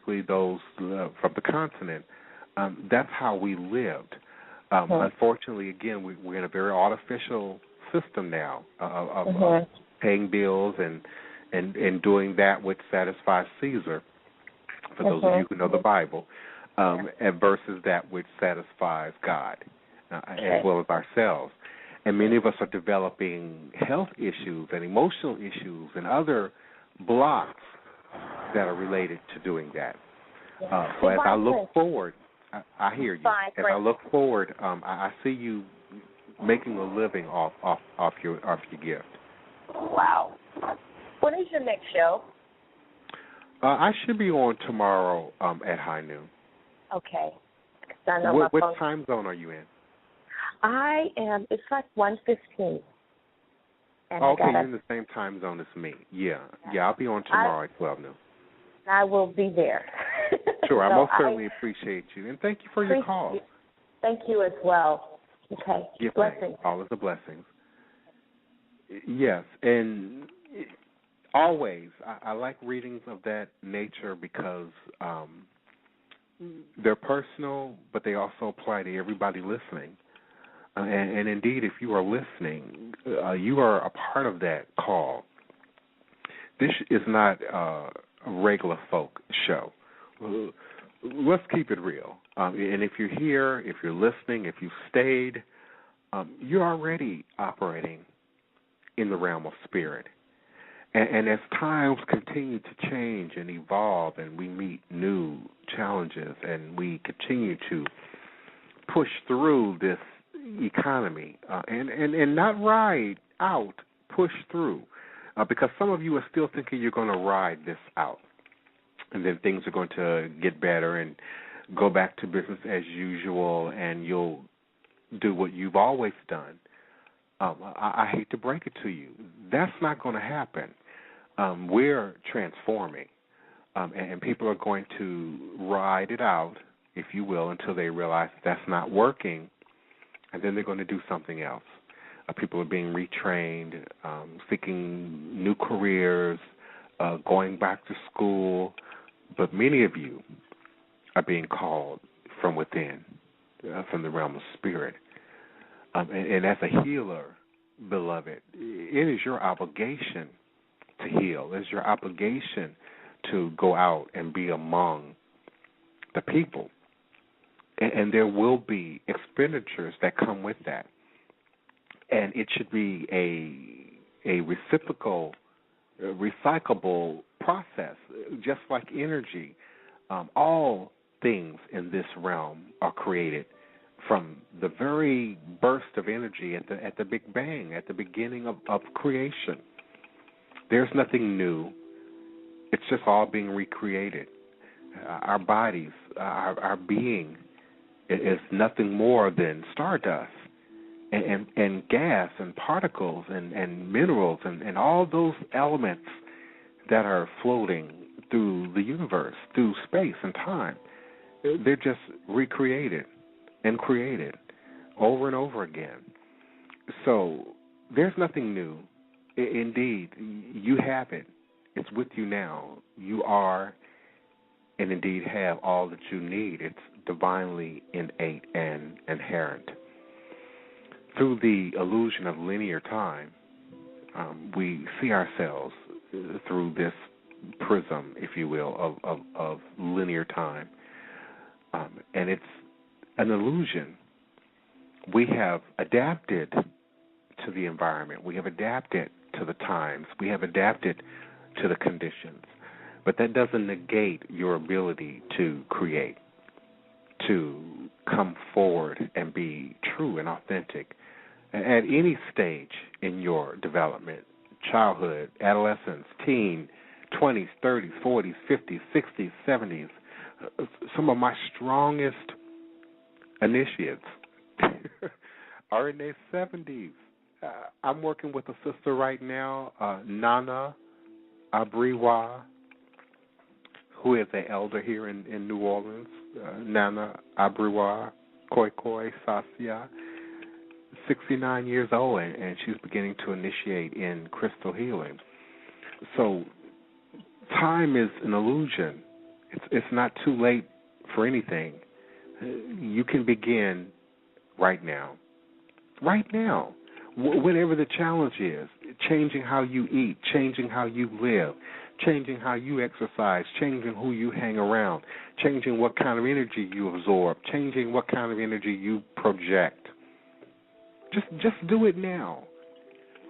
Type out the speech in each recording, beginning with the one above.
particularly those from the continent, that's how we lived. Unfortunately, again, we're in a very artificial system now of paying bills and doing that which satisfies Caesar, for those of you who know the Bible, and versus that which satisfies God, as well as ourselves. And many of us are developing health issues and emotional issues and other blocks that are related to doing that. So as I look forward, I hear you. As I look forward, I see you making a living off your gift. Wow. When is your next show? I should be on tomorrow at high noon. Okay. I know what time zone are you in? I am. It's like 1:15. Okay, you're in the same time zone as me. Yeah. I'll be on tomorrow at 12 noon. I will be there. Sure, I most certainly appreciate you, and thank you for your call. Thank you as well. Okay. Blessings. All of the blessings. Yes, and always, I like readings of that nature because they're personal, but they also apply to everybody listening. And indeed, if you are listening, you are a part of that call. This is not a regular folk show. Let's keep it real. And if you're here, if you're listening, if you've stayed, you're already operating in the realm of spirit. And as times continue to change and evolve and we meet new challenges and we continue to push through this economy and not ride out, push through, because some of you are still thinking you're going to ride this out and then things are going to get better and go back to business as usual and you'll do what you've always done. I hate to break it to you. That's not going to happen. We're transforming, and people are going to ride it out, if you will, until they realize that's not working, and then they're going to do something else. People are being retrained, seeking new careers, going back to school, but many of you are being called from within, from the realm of spirit. And as a healer, beloved, it is your obligation to heal. It's your obligation to go out and be among the people. And there will be expenditures that come with that. And it should be a reciprocal, recyclable process, just like energy. All things in this realm are created from the very burst of energy at the Big Bang, at the beginning of creation. There's nothing new. It's just all being recreated. Our bodies, our being is nothing more than stardust and gas and particles and minerals and all those elements that are floating through the universe, through space and time. They're just recreated and created over and over again. So there's nothing new. Indeed, you have it. It's with you now. You are and indeed have all that you need. It's divinely innate and inherent. Through the illusion of linear time, we see ourselves through this prism, if you will, of linear time. And it's an illusion. We have adapted to the environment. We have adapted to the times. We have adapted to the conditions. But that doesn't negate your ability to create, to come forward and be true and authentic at any stage in your development, childhood, adolescence, teen, 20s, 30s, 40s, 50s, 60s, 70s. Some of my strongest initiates are in their 70s. I'm working with a sister right now, Nana Abriwa, who is an elder here in New Orleans. Nana Abriwa Koikoi Sasia, 69 years old, and she's beginning to initiate in crystal healing. So time is an illusion. It's not too late for anything. You can begin right now. Right now. Whatever the challenge is, changing how you eat, changing how you live, changing how you exercise, changing who you hang around, changing what kind of energy you absorb, changing what kind of energy you project. Just do it now.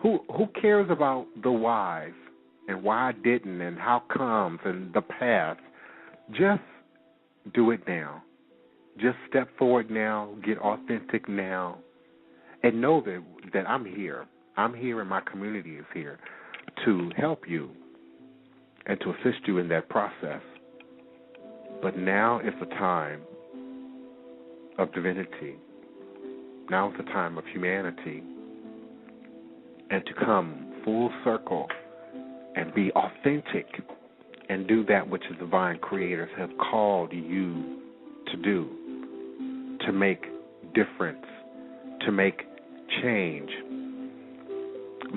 Who cares about the whys and why I didn't and how comes and the past? Just do it now. Just step forward now, get authentic now, and know that I'm here. I'm here and my community is here to help you and to assist you in that process. But now is the time of divinity. Now is the time of humanity. And to come full circle and be authentic and do that which the divine creators have called you to do, to make difference, to make change.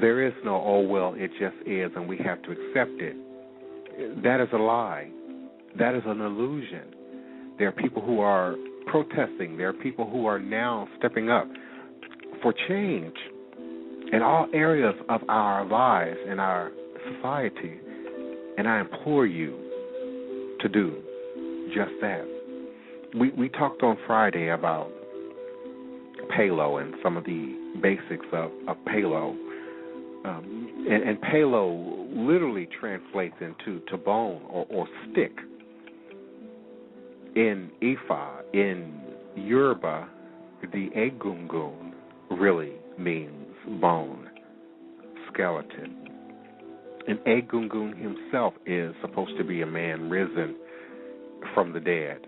There is no, oh, well, it just is, and we have to accept it. That is a lie. That is an illusion. There are people who are protesting. There are people who are now stepping up for change in all areas of our lives and our society. And I implore you to do just that. We talked on Friday about Palo and some of the basics of Palo. And Palo literally translates into to bone or stick. In Ifa, in Yoruba, the egungun really means bone, skeleton. And egungun himself is supposed to be a man risen from the dead,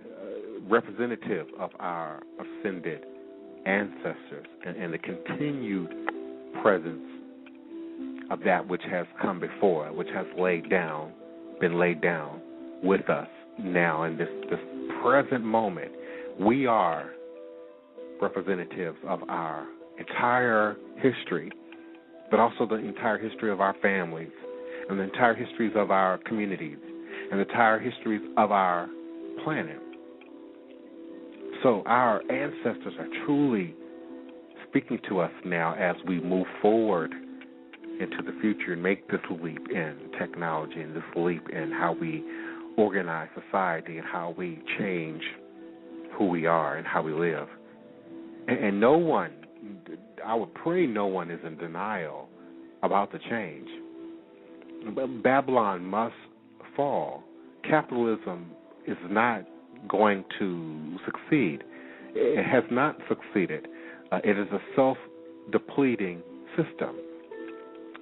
representative of our ascended ancestors and the continued presence of that which has come before, which has been laid down with us now in this present moment. We are representatives of our entire history, but also the entire history of our families and the entire histories of our communities and the entire histories of our planet. So our ancestors are truly speaking to us now as we move forward into the future and make this leap in technology and this leap in how we organize society and how we change who we are and how we live. And no one, I would pray no one is in denial about the change. Babylon must fall. Capitalism is not going to succeed. It has not succeeded. It is a self-depleting system.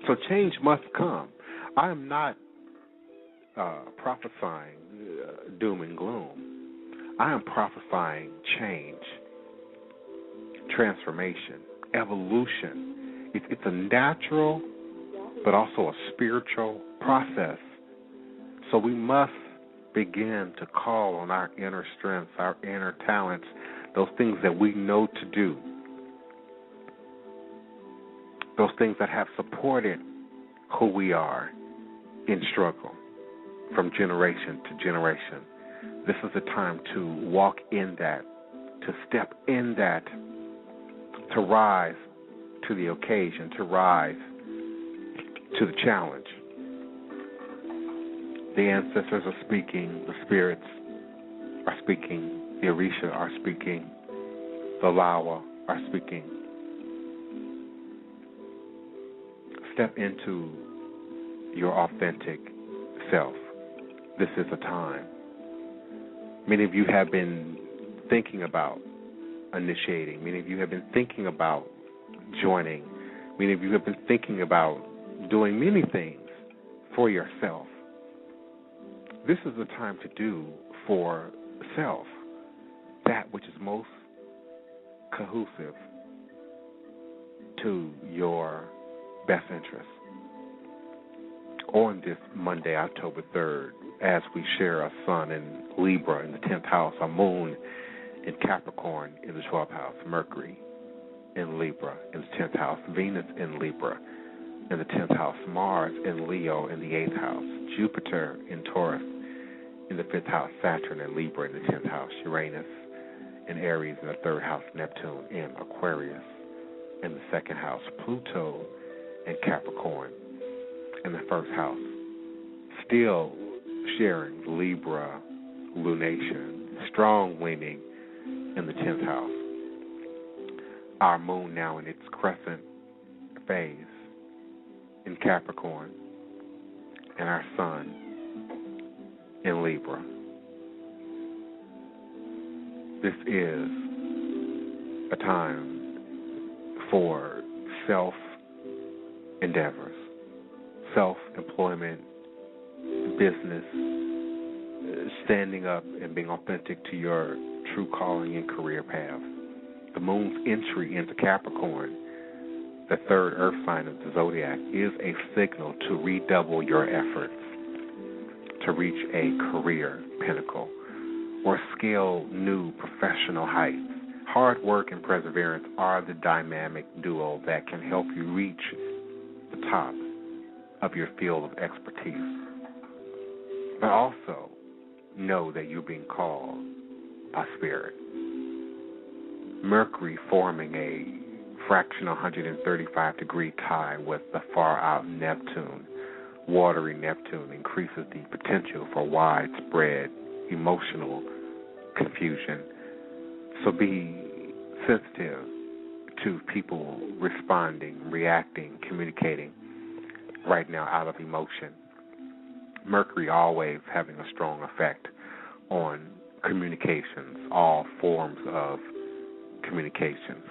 So change must come. I am not prophesying doom and gloom. I am prophesying change, transformation, evolution. It's a natural but also a spiritual process. So we must begin to call on our inner strengths, our inner talents, those things that we know to do, those things that have supported who we are in struggle from generation to generation. This is the time to walk in that, to step in that, to rise to the occasion, to rise to the challenge. The ancestors are speaking, the spirits are speaking, the Orisha are speaking, the Lawa are speaking. Step into your authentic self. This is a time. Many of you have been thinking about initiating. Many of you have been thinking about joining. Many of you have been thinking about doing many things for yourself. This is the time to do for self that which is most cohesive to your best interest. On this Monday, October 3rd, as we share a sun in Libra in the 10th house, a moon in Capricorn in the 12th house, Mercury in Libra in the 10th house, Venus in Libra in the 10th house, Mars in Leo in the 8th house, Jupiter in Taurus In the 5th house, Saturn and Libra. In the 10th house, Uranus and Aries. In the 3rd house, Neptune in Aquarius. In the 2nd house, Pluto and Capricorn. In the 1st house, still sharing Libra, lunation, strong leaning in the 10th house. Our moon now in its crescent phase in Capricorn, and our sun in Libra. This is a time for self-endeavors, self-employment, business, standing up and being authentic to your true calling and career path. The moon's entry into Capricorn, the 3rd earth sign of the zodiac, is a signal to redouble your efforts to reach a career pinnacle or scale new professional heights. Hard work and perseverance are the dynamic duo that can help you reach the top of your field of expertise. But also know that you're being called by Spirit. Mercury forming a fractional 135-degree tie with the far-out Neptune, watery Neptune, increases the potential for widespread emotional confusion. So be sensitive to people responding, reacting, communicating right now out of emotion. Mercury always having a strong effect on communications, all forms of communications.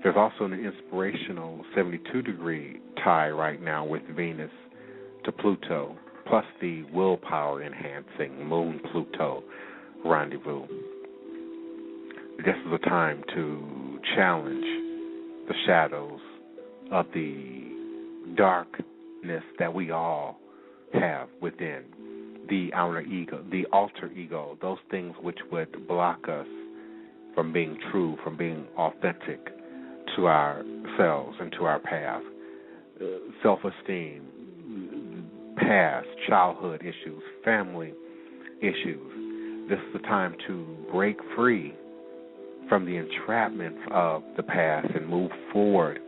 There's also an inspirational 72-degree tie right now with Venus to Pluto, plus the willpower-enhancing Moon-Pluto rendezvous. This is a time to challenge the shadows of the darkness that we all have within, the outer ego, the alter ego, those things which would block us from being true, from being authentic to ourselves and to our path. Self-esteem, past, childhood issues, family issues. This is the time to break free from the entrapments of the past and move forward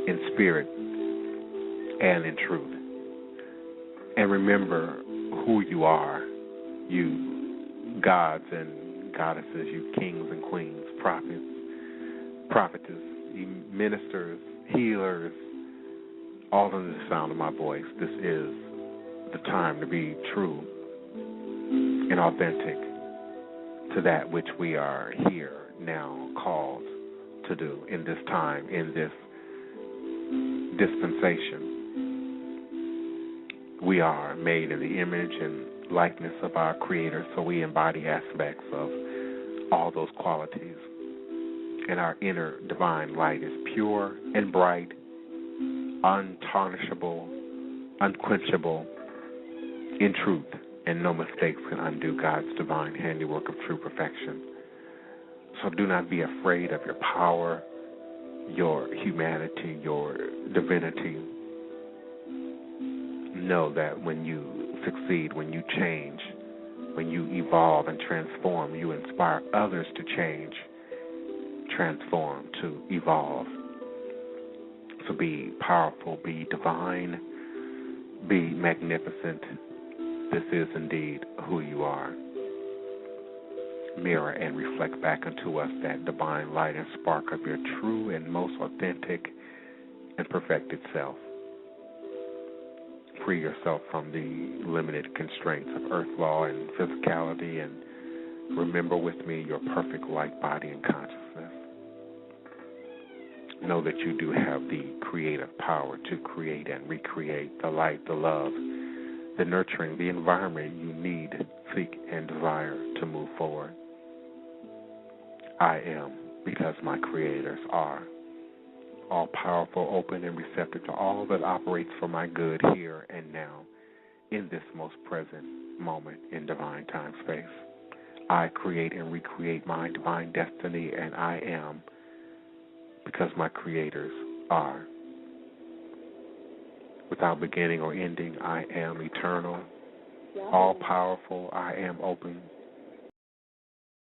in spirit and in truth. And remember who you are, you gods and goddesses, you kings and queens, prophets, prophetess, ministers, healers, all under the sound of my voice. This is the time to be true and authentic to that which we are here now called to do in this time, in this dispensation. We are made in the image and likeness of our Creator, so we embody aspects of all those qualities. And our inner divine light is pure and bright, untarnishable, unquenchable, in truth, and no mistakes can undo God's divine handiwork of true perfection. So do not be afraid of your power, your humanity, your divinity. Know that when you succeed, when you change, when you evolve and transform, you inspire others to change, transform, to evolve. So be powerful, be divine, be magnificent. This is indeed who you are. Mirror and reflect back unto us that divine light and spark of your true and most authentic and perfected self. Free yourself from the limited constraints of earth law and physicality, and remember with me your perfect light body and consciousness. Know that you do have the creative power to create and recreate the light, the love, the nurturing, the environment you need, seek, and desire to move forward. I am because my creators are. All powerful, open, and receptive to all that operates for my good here and now, in this most present moment in divine time space. I create and recreate my divine destiny, and I am because my creators are. Without beginning or ending, I am eternal, all powerful, I am open